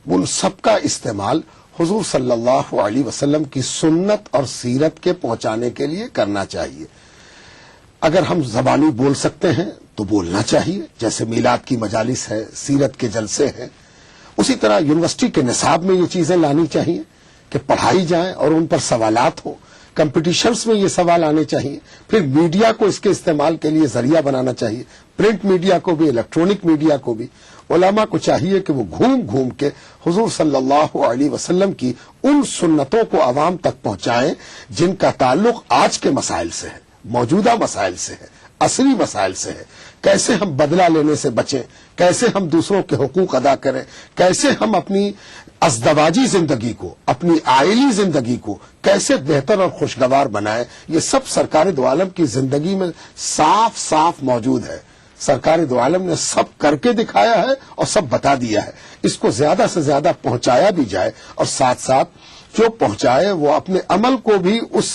ان سب کا استعمال حضور صلی اللہ علیہ وسلم کی سنت اور سیرت کے پہنچانے کے لیے کرنا چاہیے. اگر ہم زبانی بول سکتے ہیں تو بولنا چاہیے، جیسے میلاد کی مجالس ہے، سیرت کے جلسے ہیں. اسی طرح یونیورسٹی کے نصاب میں یہ چیزیں لانی چاہیے کہ پڑھائی جائیں اور ان پر سوالات ہوں. کمپٹیشنز میں یہ سوال آنے چاہیے. پھر میڈیا کو اس کے استعمال کے لیے ذریعہ بنانا چاہیے، پرنٹ میڈیا کو بھی، الیکٹرانک میڈیا کو بھی. علماء کو چاہیے کہ وہ گھوم گھوم کے حضور صلی اللہ علیہ وسلم کی ان سنتوں کو عوام تک پہنچائیں جن کا تعلق آج کے مسائل سے ہے، موجودہ مسائل سے ہے، عصری مسائل سے ہے. کیسے ہم بدلہ لینے سے بچیں، کیسے ہم دوسروں کے حقوق ادا کریں، کیسے ہم اپنی ازدواجی زندگی کو، اپنی عائلی زندگی کو کیسے بہتر اور خوشگوار بنائیں. یہ سب سرکار دو عالم کی زندگی میں صاف صاف موجود ہے. سرکار دو عالم نے سب کر کے دکھایا ہے اور سب بتا دیا ہے. اس کو زیادہ سے زیادہ پہنچایا بھی جائے اور ساتھ ساتھ جو پہنچائے وہ اپنے عمل کو بھی اس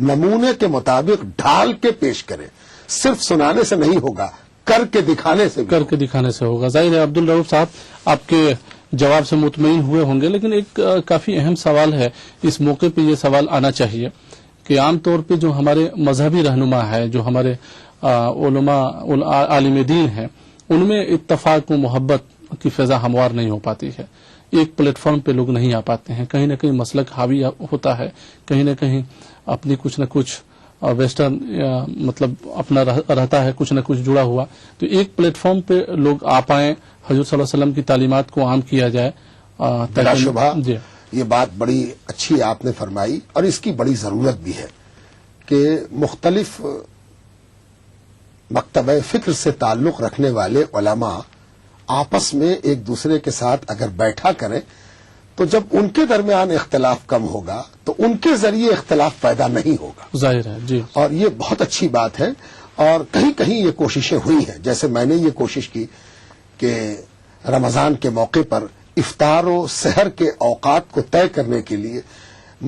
نمونے کے مطابق ڈھال کے پیش کرے. صرف سنانے سے نہیں ہوگا، کر کے دکھانے سے ہوگا. ظاہر ہے عبدالرؤف صاحب آپ کے جواب سے مطمئن ہوئے ہوں گے، لیکن ایک کافی اہم سوال ہے. اس موقع پہ یہ سوال آنا چاہیے کہ عام طور پہ جو ہمارے مذہبی رہنما ہے، جو ہمارے علماء عالم دین ہیں، ان میں اتفاق و محبت کی فضا ہموار نہیں ہو پاتی ہے. ایک پلیٹ فارم پہ لوگ نہیں آ پاتے ہیں. کہیں نہ کہیں مسلک حاوی ہوتا ہے، کہیں نہ کہیں اپنی کچھ نہ کچھ ویسٹرن مطلب اپنا رہتا ہے، کچھ نہ کچھ جڑا ہوا. تو ایک پلیٹ فارم پہ لوگ آ پائیں، حضور صلی اللہ علیہ وسلم کی تعلیمات کو عام کیا جائے. بلا شبہ یہ بات بڑی اچھی آپ نے فرمائی اور اس کی بڑی ضرورت بھی ہے کہ مختلف مکتبہ فکر سے تعلق رکھنے والے علماء آپس میں ایک دوسرے کے ساتھ اگر بیٹھا کریں تو جب ان کے درمیان اختلاف کم ہوگا تو ان کے ذریعے اختلاف پیدا نہیں ہوگا. ظاہر ہے جی. اور یہ بہت اچھی بات ہے اور کہیں کہیں یہ کوششیں ہوئی ہیں. جیسے میں نے یہ کوشش کی کہ رمضان کے موقع پر افطار و سحر کے اوقات کو طے کرنے کے لیے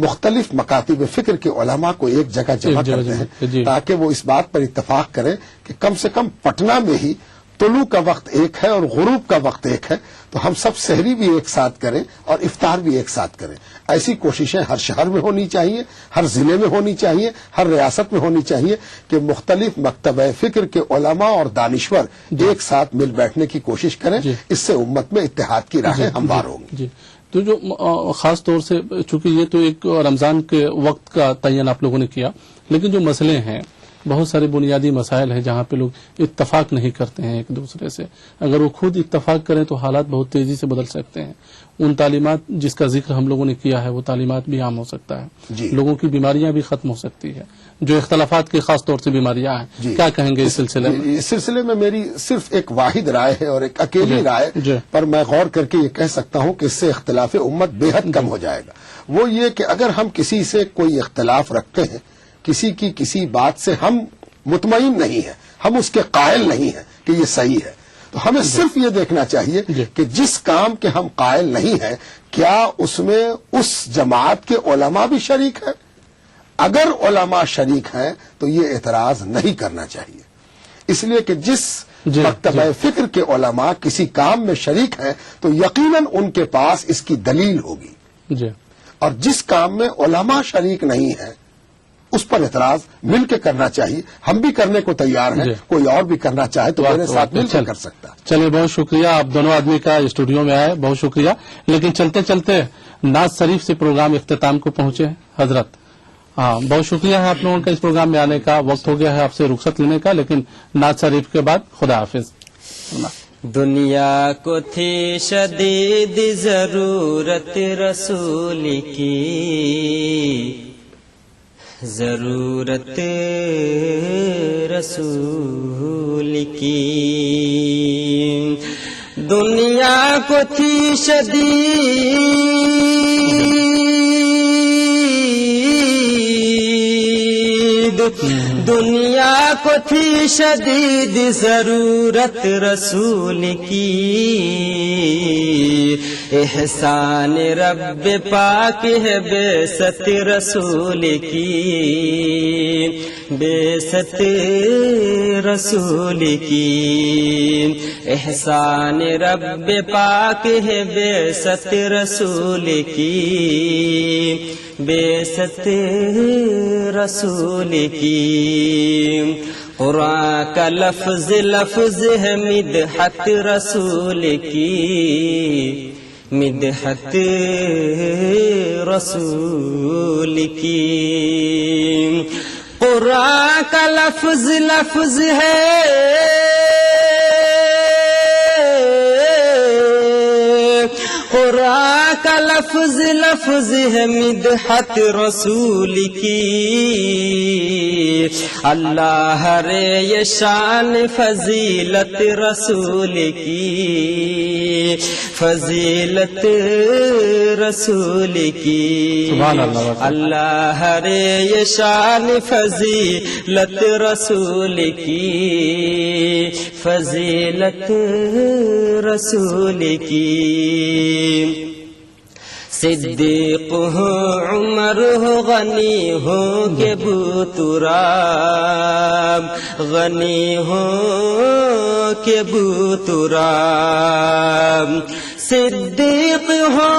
مختلف مکاتب فکر کے علماء کو ایک جگہ جمع کرتے ہیں تاکہ وہ اس بات پر اتفاق کریں کہ کم سے کم پٹنہ میں ہی طلوع کا وقت ایک ہے اور غروب کا وقت ایک ہے، تو ہم سب سحری بھی ایک ساتھ کریں اور افطار بھی ایک ساتھ کریں. ایسی کوششیں ہر شہر میں ہونی چاہیے، ہر ضلع میں ہونی چاہیے، ہر ریاست میں ہونی چاہیے کہ مختلف مکتبہ فکر کے علماء اور دانشور ایک ساتھ مل بیٹھنے کی کوشش کریں. اس سے امت میں اتحاد کی راہیں ہموار ہوں گی. تو جو خاص طور سے چونکہ یہ تو ایک رمضان کے وقت کا تعین آپ لوگوں نے کیا، لیکن جو مسئلے ہیں بہت سارے بنیادی مسائل ہیں جہاں پہ لوگ اتفاق نہیں کرتے ہیں ایک دوسرے سے. اگر وہ خود اتفاق کریں تو حالات بہت تیزی سے بدل سکتے ہیں. ان تعلیمات جس کا ذکر ہم لوگوں نے کیا ہے وہ تعلیمات بھی عام ہو سکتا ہے. لوگوں کی بیماریاں بھی ختم ہو سکتی ہے، جو اختلافات کی خاص طور سے بیماریاں ہیں. کیا کہیں گے اس سلسلے میں؟ اس سلسلے میں میری صرف ایک واحد رائے ہے اور ایک اکیلی رائے پر میں غور کر کے یہ کہہ سکتا ہوں کہ اس سے اختلاف امت بے حد کم ہو جائے گا. وہ یہ کہ اگر ہم کسی سے کوئی اختلاف رکھتے ہیں، کسی بات سے ہم مطمئن نہیں ہیں، ہم اس کے قائل نہیں ہیں کہ یہ صحیح ہے، تو ہمیں صرف یہ دیکھنا چاہیے کہ جس کام کے ہم قائل نہیں ہیں کیا اس میں اس جماعت کے علماء بھی شریک ہیں. اگر علماء شریک ہیں تو یہ اعتراض نہیں کرنا چاہیے، اس لیے کہ جس مکتبہ فکر کے علماء کسی کام میں شریک ہیں تو یقیناً ان کے پاس اس کی دلیل ہوگی. اور جس کام میں علماء شریک نہیں ہیں اس پر اعتراض مل کے کرنا چاہیے. ہم بھی کرنے کو تیار ہیں، کوئی اور بھی کرنا چاہے تو میرے ساتھ مل کے کر سکتا ہے. چلیے بہت شکریہ، آپ دونوں آدمی کا اسٹوڈیو میں آئے، بہت شکریہ. لیکن چلتے چلتے ناز شریف سے پروگرام اختتام کو پہنچے حضرت. بہت شکریہ ہے آپ لوگوں کا اس پروگرام میں آنے کا. وقت ہو گیا ہے آپ سے رخصت لینے کا، لیکن ناز شریف کے بعد خدا حافظ. دنیا کو تھی شدید ضرورت رسول کی، ضرورت رسول کی. دنیا کو تھی دنیا کو تھی شدید ضرورت رسول کی. احسان رب پاک ہے بعثت رسول کی، بعثت رسول کی، احسان رب پاک ہے بعثت رسول کی، بعثت رسول کی۔ قرآن کا لفظ لفظ ہے مدحت رسول کی، مدحت رسول کی۔ قرآن کا لفظ لفظ ہے قرآن کا لفظ لفظ ہے مدحت رسول کی، اللہ رے یہ شان فضیلت رسول کی، فضیلت رسول کی۔ سبحان اللہ۔ اللہ رے یہ شان فضیلت رسول کی، فضیلت رسول کی۔ صدیق ہو عمر ہو غنی ہو کہ بوتراب، غنی ہو کہ بوتراب، صدیق ہو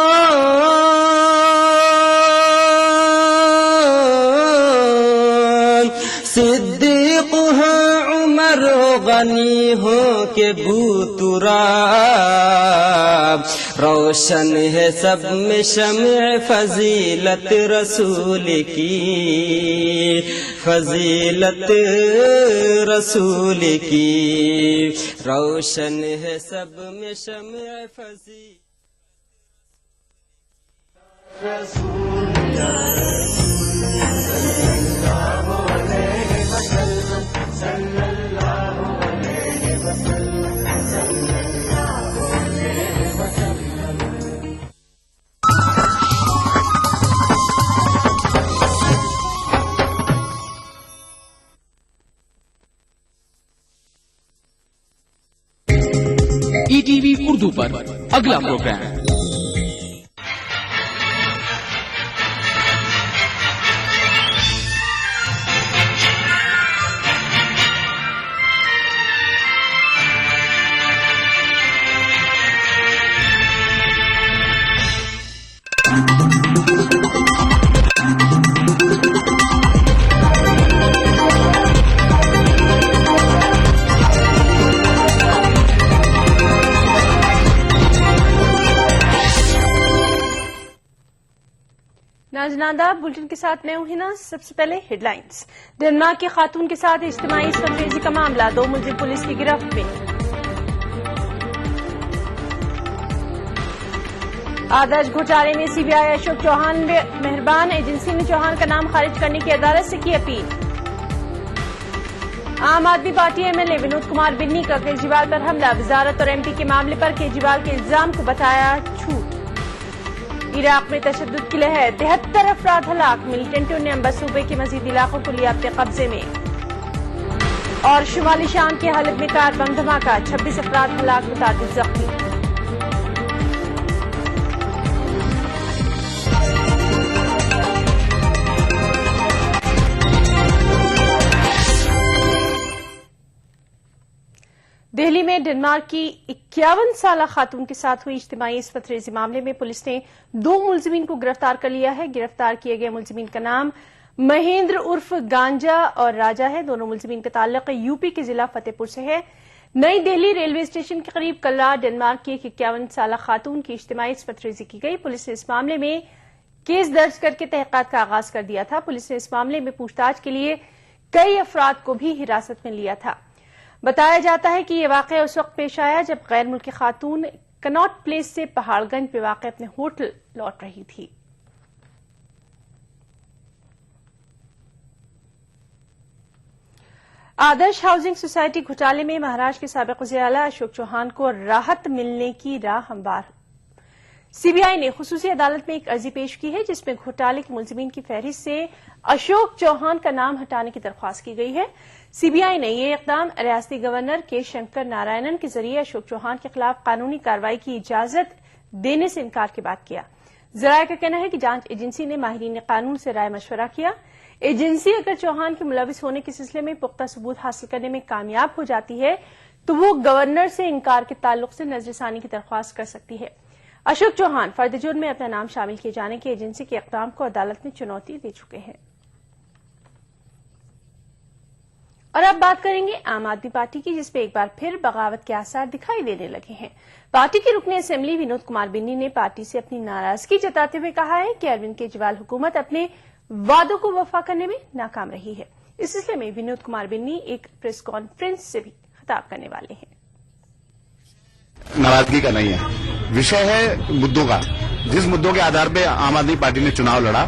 صدیق ہو عمر ہو غنی ہو کہ بوتراب، روشن ہے سب میں شمع فضیلت رسول کی، فضیلت رسول کی، روشن ہے سب میں شمع فضیلت ETV اردو پر اگلا پروگرام ناظرین بلٹن کے ساتھ میں ہوں ہنا۔ سب سے پہلے ہیڈ لائنز۔ ڈنمارک کی خاتون کے ساتھ اجتماعی بدتمیزی کا معاملہ، 2 ملزم پولیس کی گرفت میں۔ آدرش گھوٹالے میں CBI اشوک چوہان مہربان، ایجنسی نے چوہان کا نام خارج کرنے کی عدالت سے کی اپیل۔ عام آدمی پارٹی MLA ونود کمار بنی کا کیجریوال پر حملہ، وزارت اور MP کے معاملے پر کیجریوال کے الزام کو بتایا جھوٹ۔ عراق میں تشدد کی لہر، 73 افراد ہلاک، ملیٹنٹوں نے انبر صوبے کے مزید علاقوں کو لیا اپنے قبضے میں۔ اور شمالی شام کے حلب میں کار بم دھماکہ، 26 افراد ہلاک، متعدد زخمی۔ دہلی میں ڈنمارک کی 51 سالہ خاتون کے ساتھ ہوئی اجتماعی عصمت ریزی معاملے میں پولیس نے 2 ملزمین کو گرفتار کر لیا ہے۔ گرفتار کیے گئے ملزمین کا نام مہیندر عرف گانجا اور راجا ہے۔ دونوں ملزمین کا تعلق UP کے ضلع فتح پور سے ہے۔ نئی دہلی ریلوے اسٹیشن کے قریب کل رات ڈنمارک کی ایک 51 سالہ خاتون کی اجتماعی عصمت ریزی کی گئی۔ پولیس نے اس معاملے میں کیس درج کر کے تحقیقات کا آغاز کر دیا تھا۔ پولیس نے اس معاملے میں پوچھ تاچھ کے لیے کئی افراد کو بھی حراست میں لیا تھا۔ بتایا جاتا ہے کہ یہ واقعہ اس وقت پیش آیا جب غیر ملکی خاتون کناٹ پلیس سے پہاڑ گنج پہ واقع اپنے ہوٹل لوٹ رہی تھی۔ آدرش ہاؤسنگ سوسائٹی گھوٹالے میں مہاراشٹر کے سابق وزیر اعلیٰ اشوک چوہان کو راحت ملنے کی راہ ہموار۔ CBI نے خصوصی عدالت میں ایک عرضی پیش کی ہے جس میں گھوٹالے کے ملزمین کی فہرست سے اشوک چوہان کا نام ہٹانے کی درخواست کی گئی ہے۔ CBI نے یہ اقدام ریاستی گورنر کے شنکر نارائنن کے ذریعے اشوک چوہان کے خلاف قانونی کارروائی کی اجازت देने से इनकार की बात किया। जराये का कहना है कि जांच एजेंसी ने माहिरीन कानून से राय मशवरा किया। एजेंसी अगर चौहान के मुलविस होने के सिलसिले में पुख्ता सबूत हासिल करने में कामयाब हो जाती है तो वो गवर्नर से इनकार के ताल्लुक से नजरसानी की दरख्वास्त कर सकती है। अशोक चौहान फर्द जुर्म में अपना नाम शामिल किए जाने के एजेंसी के इक़दाम को अदालत में चुनौती दे चुके हैं। और अब बात करेंगे आम आदमी पार्टी की, जिसपे एक बार फिर बगावत के आसार दिखाई देने लगे हैं। पार्टी के रुकने असेंबली विनोद कुमार बिन्नी ने पार्टी से अपनी नाराजगी जताते हुए कहा है कि अरविंद केजरीवाल हुकूमत अपने वादों को वफा करने में नाकाम रही है। इस सिलसिले में विनोद कुमार बिन्नी एक प्रेस कॉन्फ्रेंस से भी खिताब करने वाले हैं। नाराजगी का नहीं है, विषय है मुद्दों का। जिस मुद्दों के आधार पे आम आदमी पार्टी ने चुनाव लड़ा,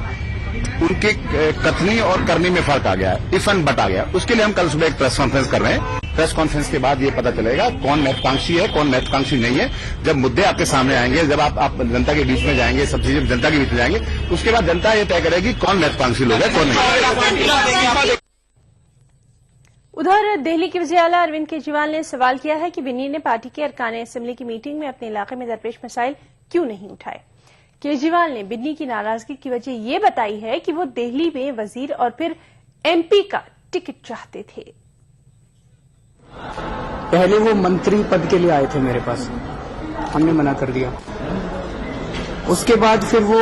उनके कथनी और करनी में फर्क आ गया, इफ एंड बट आ गया। उसके लिए हम कल सुबह एक प्रेस कॉन्फ्रेंस कर रहे हैं। प्रेस कॉन्फ्रेंस के बाद ये पता चलेगा कौन महत्वाकांक्षी है, कौन महत्वाकांक्षी नहीं है। जब मुद्दे आपके सामने आएंगे, जब आप जनता के बीच में जाएंगे, सब चीजें जनता के बीच में जाएंगे, उसके बाद जनता ये तय करेगी कौन महत्वाकांक्षी लोग है, कौन नहीं। उधर दिल्ली के वज़ीर आला अरविंद केजरीवाल ने सवाल किया है कि बिन्नी ने पार्टी के अरकान असेंबली की मीटिंग में अपने इलाके में दरपेश मसाइल क्यों नहीं उठाए। केजरीवाल ने बिन्नी की नाराजगी की वजह ये बताई है कि वो दिल्ली में वजीर और फिर एमपी का टिकट चाहते थे। पहले वो मंत्री पद के लिए आए थे मेरे पास, हमने मना कर दिया। उसके बाद फिर वो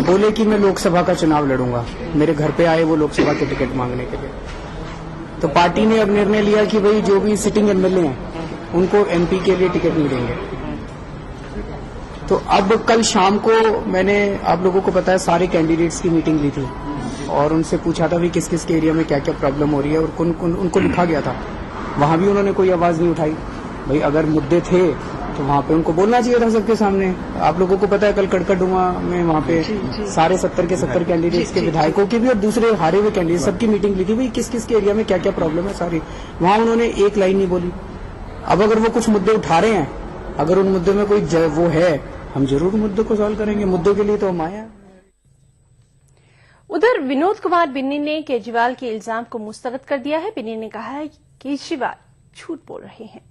बोले कि मैं लोकसभा का चुनाव लड़ूंगा। मेरे घर पे आए वो लोकसभा के टिकट मांगने के लिए। तो पार्टी ने अब निर्णय लिया कि भाई जो भी सिटिंग एमएलए हैं उनको एमपी के लिए टिकट नहीं देंगे। तो अब कल शाम को मैंने, आप लोगों को पता है, सारे कैंडिडेट्स की मीटिंग ली थी और उनसे पूछा था भी किस किस के एरिया में क्या क्या प्रॉब्लम हो रही है, और उनको लिखा गया था। वहां भी उन्होंने कोई आवाज नहीं उठाई। भाई अगर मुद्दे थे तो वहां पे उनको बोलना चाहिए था सबके सामने। आप लोगों को पता है कल कड़कड़डुआ में वहां पे सारे 70 के 70 कैंडिडेट्स के विधायकों की भी और दूसरे हारे हुए कैंडिडेट सबकी मीटिंग ली थी। भाई किस किस के एरिया में क्या क्या प्रॉब्लम है सारी, वहां उन्होंने एक लाइन नहीं बोली। अब अगर वो कुछ मुद्दे उठा रहे हैं, अगर उन मुद्दों में कोई वो है, हम जरूर मुद्दों को सॉल्व करेंगे। मुद्दों के लिए तो हम आए हैं। उधर विनोद कुमार बिन्नी ने केजरीवाल के इल्जाम को मुस्तरद कर दिया है। बिन्नी ने कहा है कि केजरीवाल झूठ बोल रहे हैं।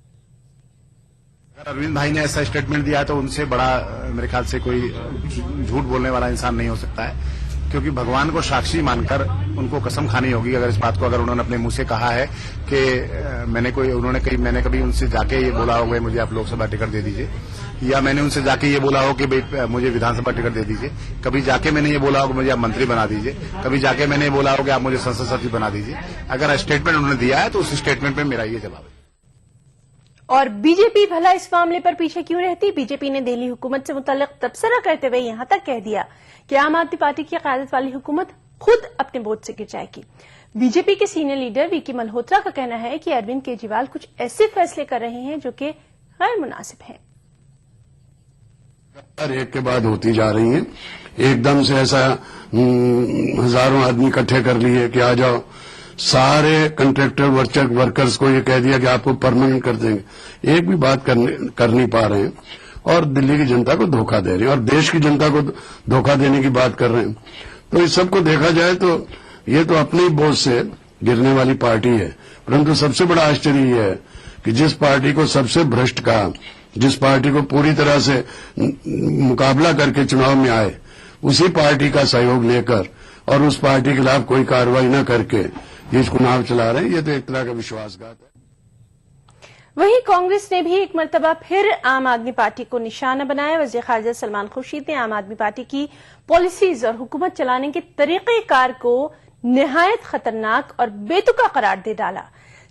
अगर अरविंद भाई ने ऐसा स्टेटमेंट दिया है तो उनसे बड़ा मेरे ख्याल से कोई झूठ बोलने वाला इंसान नहीं हो सकता है, क्योंकि भगवान को साक्षी मानकर उनको कसम खानी होगी अगर इस बात को, अगर उन्होंने अपने मुंह से कहा है कि मैंने कभी उनसे जाके ये बोला हो मुझे आप लोकसभा टिकट दे दीजिए, या मैंने उनसे जाके ये बोला हो कि भाई मुझे विधानसभा टिकट दे दीजिए, कभी जाके मैंने ये बोला हो कि मुझे आप मंत्री बना दीजिए, कभी जाके मैंने ये बोला हो कि आप मुझे संसद सचिव बना दीजिए। अगर स्टेटमेंट उन्होंने दिया है तो उस स्टेटमेंट पे मेरा ये जवाब है। और बीजेपी भला इस मामले पर पीछे क्यों रहती। बीजेपी ने दिल्ली हुकूमत से मुतल्लिक तबसरा करते हुए यहां तक कह दिया कि आम आदमी पार्टी की क़यादत वाली हुकूमत खुद अपने बोझ से गिर जाएगी। बीजेपी के सीनियर लीडर वीके मल्होत्रा का कहना है कि अरविंद केजरीवाल कुछ ऐसे फैसले कर रहे हैं जो कि गैर मुनासिब हैं। एक के बाद होती जा रही हैं, एकदम से ऐसा हजारों आदमी इकट्ठे कर लिए कि आ जाओ। सारे कॉन्ट्रैक्टर वर्कर्स को ये कह दिया कि आपको परमानेंट कर देंगे। एक भी बात कर नहीं पा रहे हैं और दिल्ली की जनता को धोखा दे रहे हैं और देश की जनता को धोखा देने की बात कर रहे हैं। तो इस सबको देखा जाए तो ये तो अपने ही बोझ से गिरने वाली पार्टी है। परंतु सबसे बड़ा आश्चर्य ये है कि जिस पार्टी को सबसे भ्रष्ट कहा, जिस पार्टी को पूरी तरह से मुकाबला करके चुनाव में आए, उसी पार्टी का सहयोग लेकर और उस पार्टी के खिलाफ कोई कार्रवाई न करके ये चुनाव चला रहे हैं, ये तो एक तरह का विश्वासघात है। वहीं कांग्रेस ने भी एक मरतबा फिर आम आदमी पार्टी को निशाना बनाया। वज़ीर ख़ारजा सलमान खुर्शीद ने आम आदमी पार्टी की पॉलिसीज और हुकूमत चलाने के तरीक़ेकार को निहायत खतरनाक और बेतुका करार दे डाला।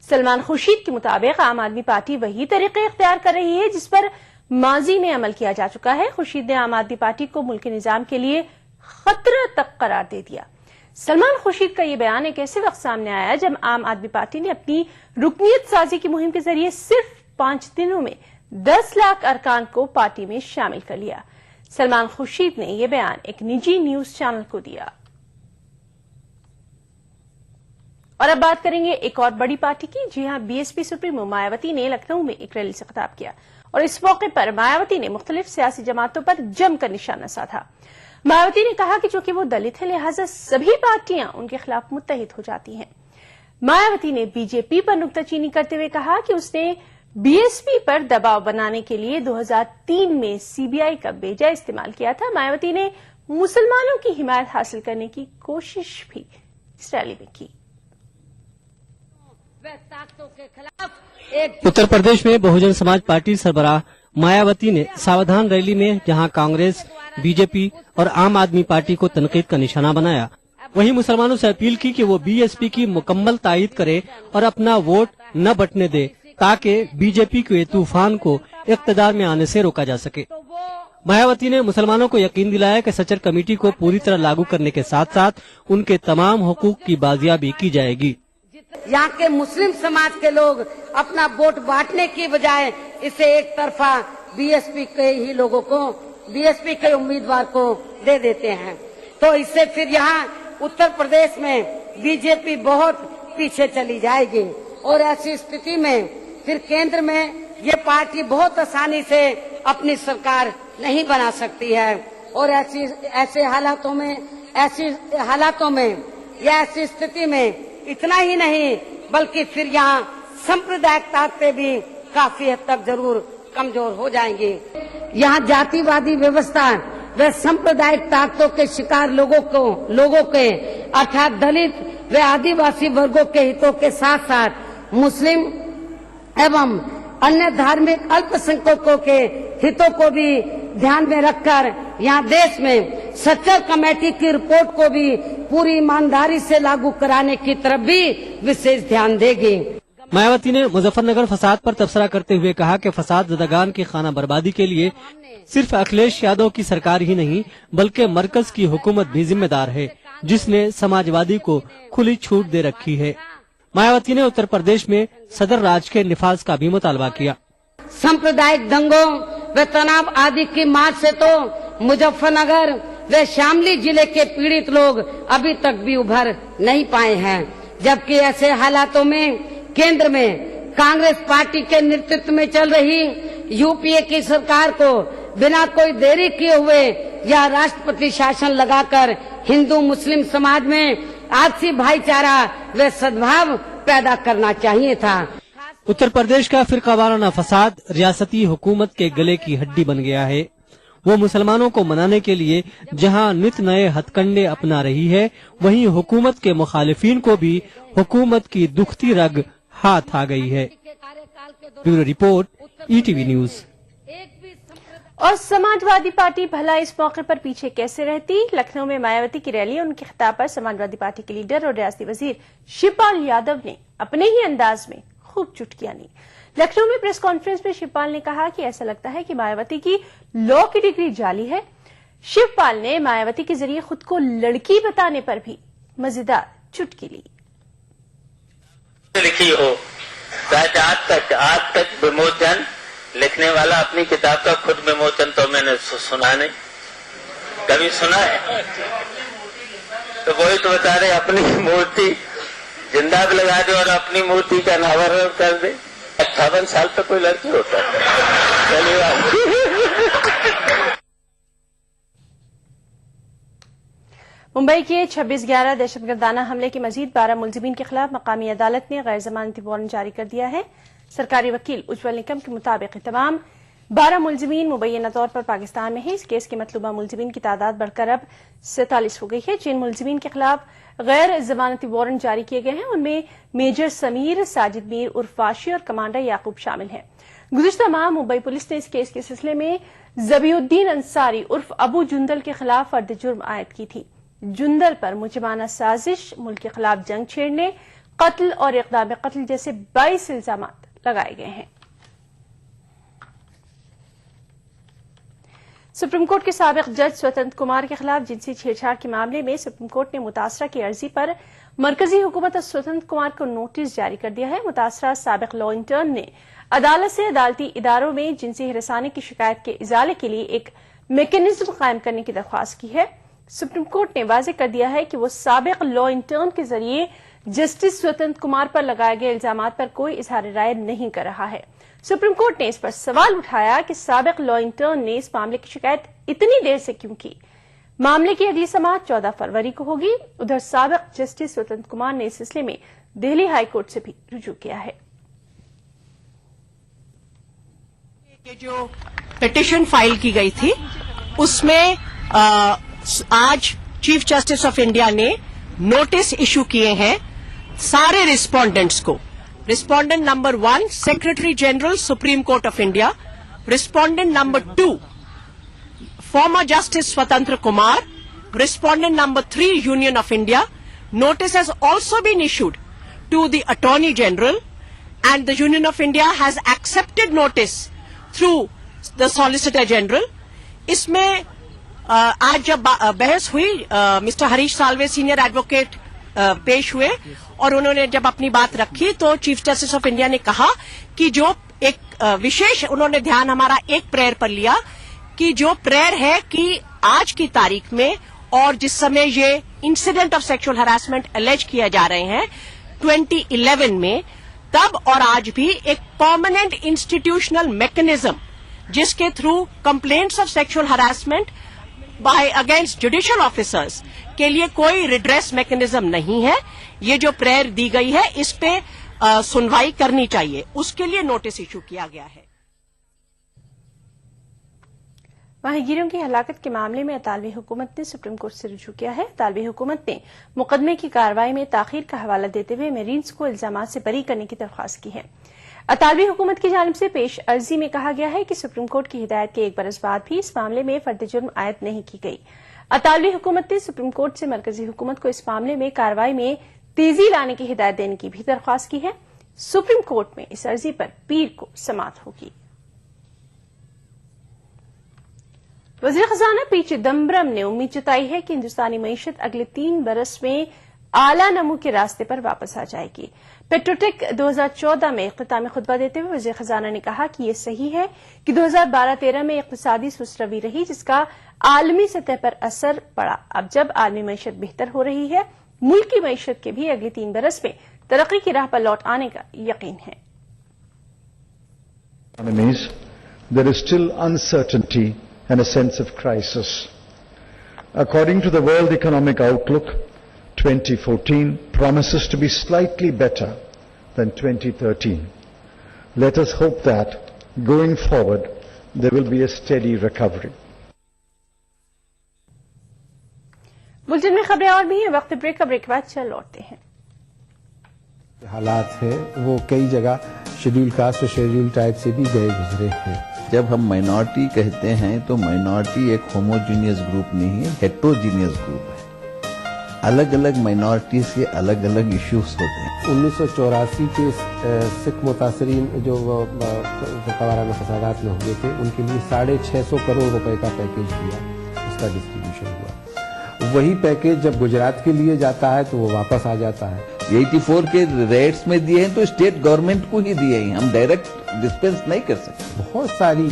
सलमान खुर्शीद के मुताबिक आम आदमी पार्टी वही तरीके इख्तियार कर रही है जिस पर माजी में अमल किया जा चुका है। खुर्शीद ने आम आदमी पार्टी को मुल्की निजाम के लिए खतरा तक करार दे दिया। सलमान खुर्शीद का यह बयान एक ऐसे वक्त सामने आया जब आम आदमी पार्टी ने अपनी रुकनियत साजी की मुहिम के जरिए सिर्फ 5 दिनों में 10 लाख अरकान को पार्टी में शामिल कर लिया। सलमान खुर्शीद ने यह बयान एक निजी न्यूज चैनल को दिया। और अब बात करेंगे एक और बड़ी पार्टी की। जी हां, बीएसपी सुप्रीमो मायावती ने लखनऊ में एक रैली से खिताब किया और इस मौके पर मायावती ने मुख्तलिफ सियासी जमातों पर जमकर निशाना साधा। मायावती ने कहा कि चूंकि वो दलित है लिहाजा सभी पार्टियां उनके खिलाफ मुत्तहिद हो जाती हैं। मायावती ने बीजेपी पर नुक्ताचीनी करते हुए कहा कि उसने बीएसपी पर दबाव बनाने के लिए 2003 में सीबीआई का बेजा इस्तेमाल किया था। मायावती ने मुसलमानों की हिमायत हासिल करने की कोशिश भी इस रैली में की। उत्तर प्रदेश में बहुजन समाज पार्टी सरबराह मायावती ने सावधान रैली में जहां कांग्रेस, बीजेपी और आम आदमी पार्टी को तनकीद का निशाना बनाया, वहीं मुसलमानों से अपील की कि वो बीएसपी की मुकम्मल तायीद करे और अपना वोट न बंटने दे, ताकि बीजेपी के तूफान को इक़्तिदार में आने से रोका जा सके। मायावती ने मुसलमानों को यकीन दिलाया कि सचर कमेटी को पूरी तरह लागू करने के साथ साथ उनके तमाम हुकूक की बाजियाबी की जाएगी। यहाँ के मुस्लिम समाज के लोग अपना वोट बांटने की बजाय इसे एक तरफा बीएसपी के ही लोगों को, बीएसपी के उम्मीदवार को दे देते हैं, तो इससे फिर यहाँ उत्तर प्रदेश में बीजेपी बहुत पीछे चली जाएगी और ऐसी स्थिति में फिर केंद्र में ये पार्टी बहुत आसानी से अपनी सरकार नहीं बना सकती है और ऐसे हालातों में या ऐसी स्थिति में इतना ही नहीं बल्कि फिर यहाँ सांप्रदायिक ताकतें भी काफी हद तक जरूर कमजोर हो जाएंगी। यहाँ जातिवादी व्यवस्था व सांप्रदायिक ताकतों के शिकार लोगों के अर्थात दलित व आदिवासी वर्गों के हितों के साथ साथ मुस्लिम एवं अन्य धार्मिक अल्पसंख्यकों के हितों को भी ध्यान में रखकर यहाँ देश में सच्चर कमेटी की रिपोर्ट को भी पूरी ईमानदारी से लागू कराने की तरफ भी विशेष ध्यान देगी। मायावती ने मुजफ्फरनगर फसाद पर तबसरा करते हुए कहा कि फसाद ज़दागान की खाना बर्बादी के लिए सिर्फ अखिलेश यादव की सरकार ही नहीं बल्कि मरकज की हुकूमत भी जिम्मेदार है, जिसने समाजवादी को खुली छूट दे रखी है। मायावती ने उत्तर प्रदेश में सदर राज के निफाज का भी मुतालबा किया। सांप्रदायिक दंगों व तनाव आदि की मार से तो मुजफ्फरनगर व शामली जिले के पीड़ित लोग अभी तक भी उभर नहीं पाए हैं, जबकि ऐसे हालातों में केंद्र में कांग्रेस पार्टी के नेतृत्व में चल रही यूपीए की सरकार को बिना कोई देरी किए हुए या राष्ट्रपति शासन लगाकर हिंदू मुस्लिम समाज में आपसी भाईचारा व सद्भाव पैदा करना चाहिए था। उत्तर प्रदेश का फिरकावाराना फसाद रियासती हुकूमत के गले की हड्डी बन गया है। वो मुसलमानों को मनाने के लिए जहां नित नए हथकंडे अपना रही है, वहीं हुकूमत के मुखालिफिन को भी हुकूमत की दुखती रग हाथ आ गई है। Bureau report, ETV news. और समाजवादी पार्टी भला इस मौके पर पीछे कैसे रहती। लखनऊ में मायावती की रैली और उनके खिताब पर समाजवादी पार्टी के लीडर और रियासती वजीर शिवपाल यादव ने अपने ही अंदाज में खूब चुटकियां ली। लखनऊ में प्रेस कॉन्फ्रेंस में शिवपाल ने कहा कि ऐसा लगता है कि मायावती की लॉ की डिग्री जाली है। शिवपाल ने मायावती के जरिए खुद को लड़की बताने पर भी मजेदार चुटकी ली। लिखी हो आज तक विमोचन लिखने वाला अपनी किताब का खुद विमोचन तो मैंने सुना नहीं, कभी सुना है? तो वही तो बता रहे, अपनी मूर्ति जिंदा भी लगा दे और अपनी मूर्ति का अनावरण कर दे। 58 साल तक कोई लड़की होता है? मुंबई के 26/11 दहशतगर्दाना हमले के मजीद 12 मुलजिमीन के खिलाफ मकामी अदालत ने गैर जमानती वारंट जारी कर दिया है। सरकारी वकील उज्जवल निकम के मुताबिक तमाम 12 मुलजिमीन मुबैना तौर पर पाकिस्तान में है। इस केस के मतलूबा मुलजिमीन की तादाद बढ़कर अब 47 हो गई है। जिन मुलजिमीन के खिलाफ गैर जमानती वारंट जारी किए गए हैं उनमें मेजर समीर, साजिद मीर उर्फ वाशी और कमांडर याकूब शामिल हैं। गुज़िश्ता माह मुंबई पुलिस ने इस केस के सिलसिले में जबीउद्दीन अंसारी उर्फ अबू जुंदल के खिलाफ फर्द जुर्म आयद की थी। जुंदल पर मुजरिमाना साजिश, मुल्क के खिलाफ जंग छेड़ने, कत्ल और इक़दाम कत्ल जैसे 22 इल्जाम लगाए गए हैं। सुप्रीम कोर्ट के साबिक जज स्वतंत्र कुमार के खिलाफ जिनसी छेड़छाड़ के मामले में सुप्रीम कोर्ट ने मुतासरा की अर्जी पर मरकजी हुकूमत स्वतंत्र कुमार को नोटिस जारी कर दिया है। मुतासरा साबिक लॉ इंटर्न ने अदालत से अदालती इदारों में जिनसी हिरासानी की शिकायत के इजाले के लिए एक मैकेनिज्म कायम करने की दरख्वास्त की है। सुप्रीम कोर्ट ने वाज़ेह कर दिया है कि वो साबिक लॉ इंटर्न के जरिए जस्टिस स्वतंत्र कुमार पर लगाए गए इल्जामात पर कोई इजहार राय नहीं कर रहा है। सुप्रीम कोर्ट ने इस पर सवाल उठाया कि साबिक लॉ इंटर्न ने इस मामले की शिकायत इतनी देर से क्यों की। मामले की अगली समाअत 14 फरवरी को होगी। उधर साबिक जस्टिस स्वतंत्र कुमार ने इस सिलसिले में दिल्ली हाईकोर्ट से भी रुजू किया है। ये जो पिटिशन फाइल की गई थी उसमें आज चीफ जस्टिस ऑफ इंडिया ने नोटिस इशू किए हैं सारे रिस्पोंडेंट्स को। Respondent number 1 secretary general supreme court of India, respondent number 2 former justice Swatanter Kumar, respondent number 3 union of India. Notice has also been issued to the Attorney General and the Union of India has accepted notice through the Solicitor General. इसमें आज जब बहस हुई mister Harish Salve senior advocate पेश हुए और उन्होंने जब अपनी बात रखी तो चीफ जस्टिस ऑफ इंडिया ने कहा कि जो एक विशेष उन्होंने ध्यान हमारा एक प्रेयर पर लिया कि जो प्रेयर है कि आज की तारीख में और जिस समय ये incident of sexual harassment alleged किया जा रहे हैं 2011 में, तब और आज भी एक परमानेंट इंस्टीट्यूशनल मैकेनिज्म जिसके through complaints of sexual harassment by against judicial officers के लिए कोई रिड्रेस मैकेनिज्म नहीं है। ये जो प्रेयर दी गई है इस पे सुनवाई करनी चाहिए, उसके लिए नोटिस इशू किया गया है। माहीगीरों की हलाकत के मामले में अतालवी हुकूमत ने सुप्रीम कोर्ट से रुजू किया है। अतालवी हुकूमत ने मुकदमे की कार्रवाई में ताखीर का हवाला देते हुए मेरीन्स को इल्जामात से बरी करने की दरख्वास्त की है। अतालवी हुकूमत की जानिब से पेश अर्जी में कहा गया है कि सुप्रीम कोर्ट की हिदायत के एक बरस बाद भी इस मामले में फर्द जुर्म आयद नहीं की गई। अतालवी हुकूमत ने सुप्रीम कोर्ट से मरकजी हुकूमत को इस मामले में कार्रवाई में तेजी लाने की हिदायत देने की भी दरख्वास्त की है। सुप्रीम कोर्ट में इस अर्जी पर पीर को समाअत होगी। वज़ीर खजाना पी चिदम्बरम ने उम्मीद जताई है कि हिंदुस्तानी मईशत अगले 3 बरस में आला नमू के रास्ते पर वापस आ जाएगी। पेट्रोटेक 2014 में इख्तितामी खुतबा देते हुए वज़ीर खजाना ने कहा कि यह सही है कि 2012-13 में इक्तिसादी सुस्तरवी रही जिसका आलमी सतह पर असर पड़ा। अब जब आलमी मईशत बेहतर हो रही है, मुल्क की मईशत के भी अगले 3 बरस में तरक्की की राह पर लौट आने का यकीन है। There is still uncertainty and a sense of crisis. According to the World Economic Outlook, 2014 promises to be slightly better than 2013. Let us hope that, going forward, there will be a steady recovery. Bulletin में खबरें और भी हैं, वक्त break का break बाद चल लौटते हैं। हालात हैं वो कई जगह शेड्यूल कास्ट और शेड्यूल टाइप से भी गए गुजरे हैं। जब हम माइनॉरिटी कहते हैं तो माइनॉरिटी एक होमोजीनियस ग्रुप नहीं है, हेट्रोजीनियस ग्रुप है। अलग अलग माइनॉरिटीज के अलग अलग इश्यूज होते हैं। 1984 के सिख मुतासरीन जो वाराना फसादात में हुए थे उनके लिए 650 करोड़ रुपए का पैकेज दिया, उसका डिस्ट्रीब्यूशन हुआ। वही पैकेज जब गुजरात के लिए जाता है तो वो वापस आ जाता है। 84 के रेट्स में दिए हैं तो स्टेट गवर्नमेंट को ही दिए हैं, हम डायरेक्ट डिस्पेंस नहीं कर सकते। बहुत सारी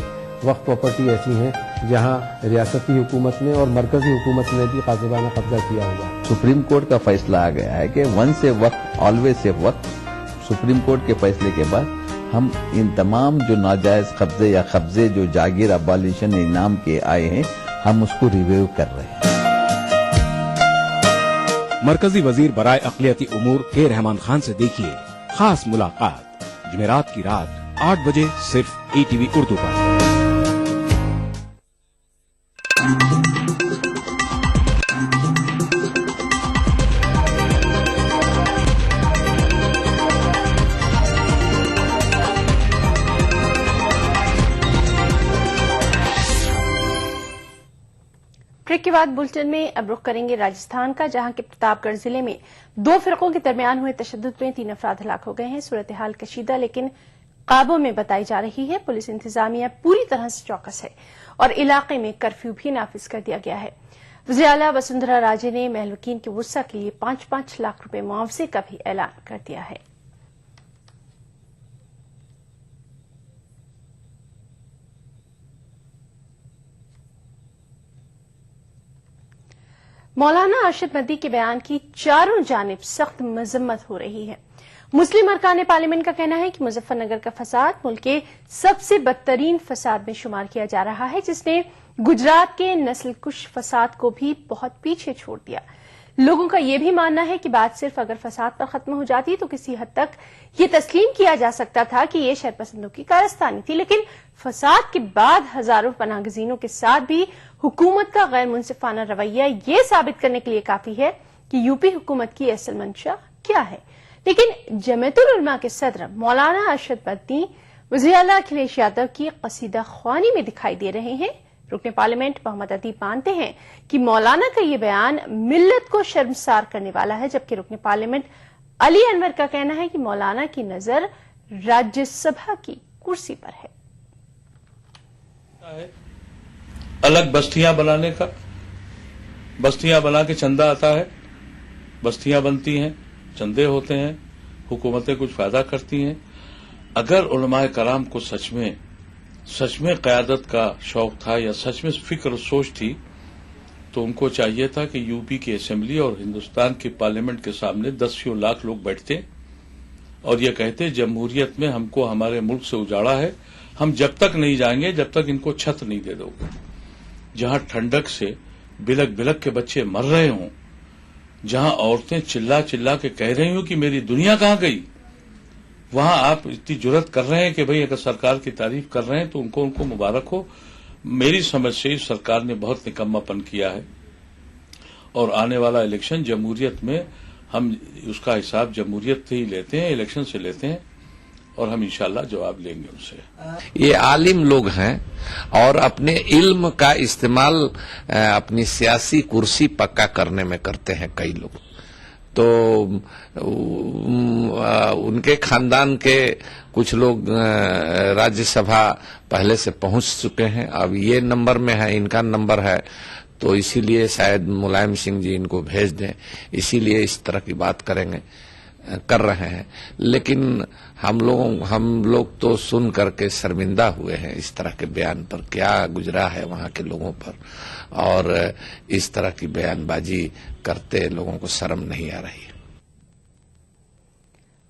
वक्फ प्रॉपर्टी ऐसी हैं जहां रियासती हुकूमत ने और मरकजी हुकूमत ने भी काज़िबाना कब्जा किया हुआ। सुप्रीम कोर्ट का फैसला आ गया है कि once a waqf always a waqf. Supreme court के फैसले के बाद हम इन तमाम जो नाजायज कब्जे या कब्जे जो जागीर अबालिशन इनाम के आए हैं हम उसको रिव्यू कर रहे हैं। मरकजी वजीर बराए अक़लियती उमूर के रहमान खान से देखिए खास मुलाकात जुमेरात की रात 8 बजे सिर्फ ETV उर्दू पर। ब्रेक के बाद बुलेटिन में अब रुख करेंगे राजस्थान का, जहां के प्रतापगढ़ जिले में 2 फिरकों के दरमियान हुए तशद्दुद में 3 अफराद हलाक हो गए हैं। सूरत हाल कशीदा लेकिन काबू में बताई जा रही है। पुलिस इंतजामिया पूरी तरह से चौकस है और इलाके में कर्फ्यू भी नाफिज कर दिया गया है। वज़ीर आला वसुंधरा राजे ने महलुकीन के वुस्सा के लिए 5-5 लाख रुपए मुआवजे का भी ऐलान कर दिया है। मौलाना अरशद मदनी के बयान की चारों जानिब सख्त मजम्मत हो रही है। मुस्लिम अरकान पार्लियामेंट का कहना है कि मुजफ्फरनगर का फसाद मुल्क के सबसे बदतरीन फसाद में शुमार किया जा रहा है, जिसने गुजरात के नस्लकुश फसाद को भी बहुत पीछे छोड़ दिया। लोगों का ये भी मानना है कि बात सिर्फ अगर फसाद पर खत्म हो जाती तो किसी हद तक ये तस्लीम किया जा सकता था कि ये शरपसंदों की कारस्तानी थी, लेकिन फसाद के बाद हजारों पनाहगजीनों के साथ भी हुकूमत का गैर मुनसिफाना रवैया ये साबित करने के लिए काफी है कि यूपी हुकूमत की असल मंशा क्या है। लेकिन जमीयतुल उलमा के सदर मौलाना अरशद मदनी वज़ीर आला अखिलेश यादव की कसीदा ख्वानी में दिखाई दे रहे हैं। रुकने पार्लियामेंट मोहम्मद अदीब मानते हैं कि मौलाना का ये बयान मिल्लत को शर्मसार करने वाला है, जबकि रुकने पार्लियामेंट अली अनवर का कहना है कि मौलाना की नजर राज्यसभा की कुर्सी पर है। अलग बस्तियां बनाने का, बस्तियां बना के चंदा आता है, बस्तियां बनती हैं, चंदे होते हैं, हुकूमतें कुछ फायदा करती हैं। अगर उलमाए कराम को सच में क़यादत का शौक था या सच में फिक्र सोच थी, तो उनको चाहिए था कि यूपी की असेंबली और हिंदुस्तान की पार्लियामेंट के सामने 10 लाख लोग बैठते और ये कहते जमहूरियत में हमको हमारे मुल्क से उजाड़ा है, हम जब तक नहीं जाएंगे जब तक इनको छत नहीं दे दोगे। जहां ठंडक से बिलक बिलक के बच्चे मर रहे हों, जहां औरतें चिल्ला चिल्ला के कह रही हो कि मेरी दुनिया कहां गई, वहां आप इतनी जुर्रत कर रहे हैं कि भाई अगर सरकार की तारीफ कर रहे हैं तो उनको मुबारक हो। मेरी समझ से इस सरकार ने बहुत निकम्मापन किया है और आने वाला इलेक्शन जमहूरियत में हम उसका हिसाब जमहूरियत से ही लेते हैं, इलेक्शन से लेते हैं और हम इंशाल्लाह जवाब लेंगे उनसे। ये आलिम लोग हैं और अपने इल्म का इस्तेमाल अपनी सियासी कुर्सी पक्का करने में करते हैं कई लोग। तो उनके खानदान के कुछ लोग राज्यसभा पहले से पहुंच चुके हैं, अब ये नंबर में है, इनका नंबर है, तो इसीलिए शायद मुलायम सिंह जी इनको भेज दें, इसीलिए इस तरह की बात कर रहे हैं। लेकिन हम लोग तो सुन करके शर्मिंदा हुए हैं इस तरह के बयान पर, क्या गुजरा है वहां के लोगों पर, और इस तरह की बयानबाजी करते लोगों को शर्म नहीं आ रही है।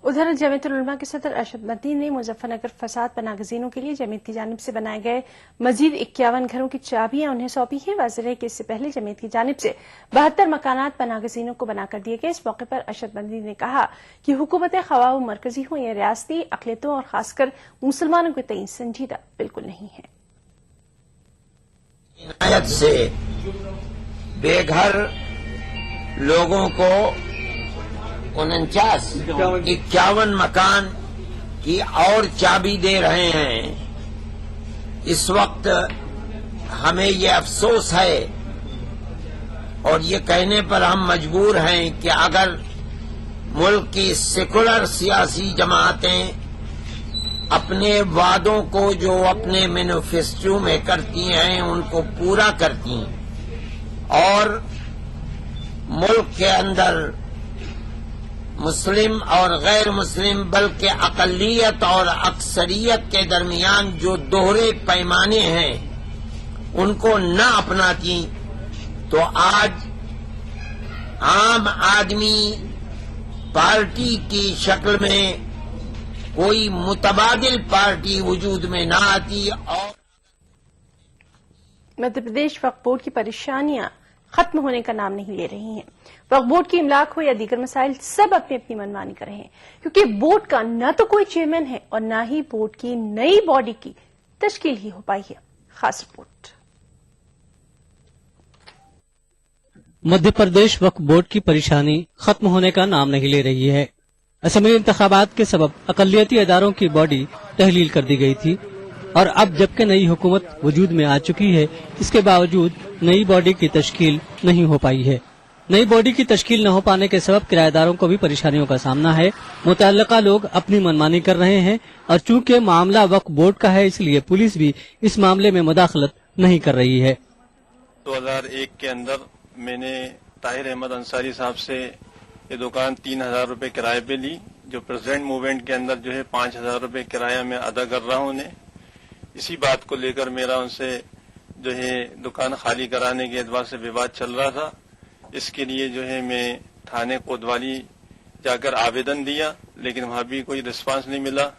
उधर जमीयतुल उलमा के सदर अरशद मदनी ने मुजफ्फरनगर फसाद पनाहगजीनों के लिए जमीयत की जानिब से बनाए गए मजीद 51 घरों की चाबियां उन्हें सौंपी हैं। वाज़ेह है कि इससे पहले जमीयत की जानिब से 72 मकानात पनाहगजीनों को बनाकर दिए गए। इस मौके पर अरशद मदनी ने कहा कि हुकूमतें ख्वाह मरकजी हों या रियासती, अक़लियतों और खासकर मुसलमानों के तईन संजीदा बिल्कुल नहीं है। इनायत से बेघर लोगों को 51 मकान की और चाबी दे रहे हैं। इस वक्त हमें ये अफसोस है और ये कहने पर हम मजबूर हैं कि अगर मुल्क की सेकुलर सियासी जमातें अपने वादों को जो अपने मैनिफेस्टो में करती हैं उनको पूरा करती और मुल्क के अंदर मुस्लिम और गैर मुस्लिम बल्कि अक़लियत और अक्सरियत के दरमियान जो दोहरे पैमाने हैं उनको न अपनाती तो आज आम आदमी पार्टी की शक्ल में कोई मुतबादिल पार्टी वजूद में न आती। और मध्य प्रदेश वक्फ बोर्ड की परेशानियां खत्म होने का नाम नहीं ले रही हैं। वक्फ बोर्ड की इमलाक हो या दीगर मसाइल, सब अपनी अपनी मनमानी कर रहे हैं, क्योंकि बोर्ड का न तो कोई चेयरमैन है और न ही बोर्ड की नई बॉडी की तश्कील ही हो पाई है। खास रिपोर्ट। मध्य प्रदेश वक्फ बोर्ड की परेशानी खत्म होने का नाम नहीं ले रही है। असेंबली इंतखाबात के सबब अक़लियती अदारों की बॉडी तहलील कर दी गई थी और अब जबकि नई हुकूमत वजूद में आ चुकी है, इसके बावजूद नई बॉडी की तश्कील नहीं हो पाई है। नई बॉडी की तश्कील न हो पाने के सबब किराएदारों को भी परेशानियों का सामना है। मुतल्लिका लोग अपनी मनमानी कर रहे हैं और चूंकि मामला वक्फ बोर्ड का है, इसलिए पुलिस भी इस मामले में मुदाखलत नहीं कर रही है। 2001 के अंदर मैंने ताहिर अहमद अंसारी साहब से ये दुकान 3000 रुपए किराए पे ली, जो प्रेसिडेंट मूवमेंट के अंदर जो है 5000 रुपए किराया मैं अदा कर रहा हूँ उन्हें। इसी बात को लेकर मेरा उनसे जो है दुकान खाली कराने के एतबार से विवाद चल रहा था। इसके लिए जो है मैं थाने कोतवाली जाकर आवेदन दिया, लेकिन वहां भी कोई रिस्पांस नहीं मिला।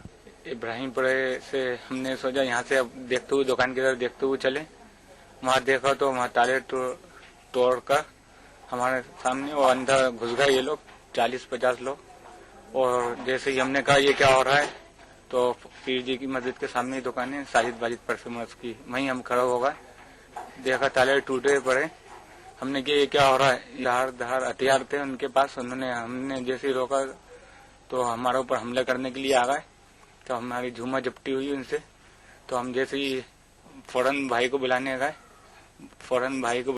इब्राहिमपुरे से हमने सोचा यहाँ से अब देखते हुए दुकान की तरफ देखते हुए चले। वहां देखा तो वहां ताले तोड़कर हमारे सामने, और अंदर घुस गए ये लोग 40-50 लोग। और जैसे ही हमने कहा ये क्या हो रहा है, तो पीर जी की मस्जिद के सामने ही दुकान है, साजिद बाजिद परफ्यूमर्स की, वहीं हम खड़ा हो गए। देखा ताले टूटे पड़े, हमने किया ये क्या हो रहा है। धार हथियार थे उनके पास, हमने जैसे ही रोका तो हमारे ऊपर हमले करने के लिए आ गए। तो हमारी झूमा जपटी हुई उनसे, तो हम जैसे ही फौरन भाई को बुलाने गए, फौरन भाई को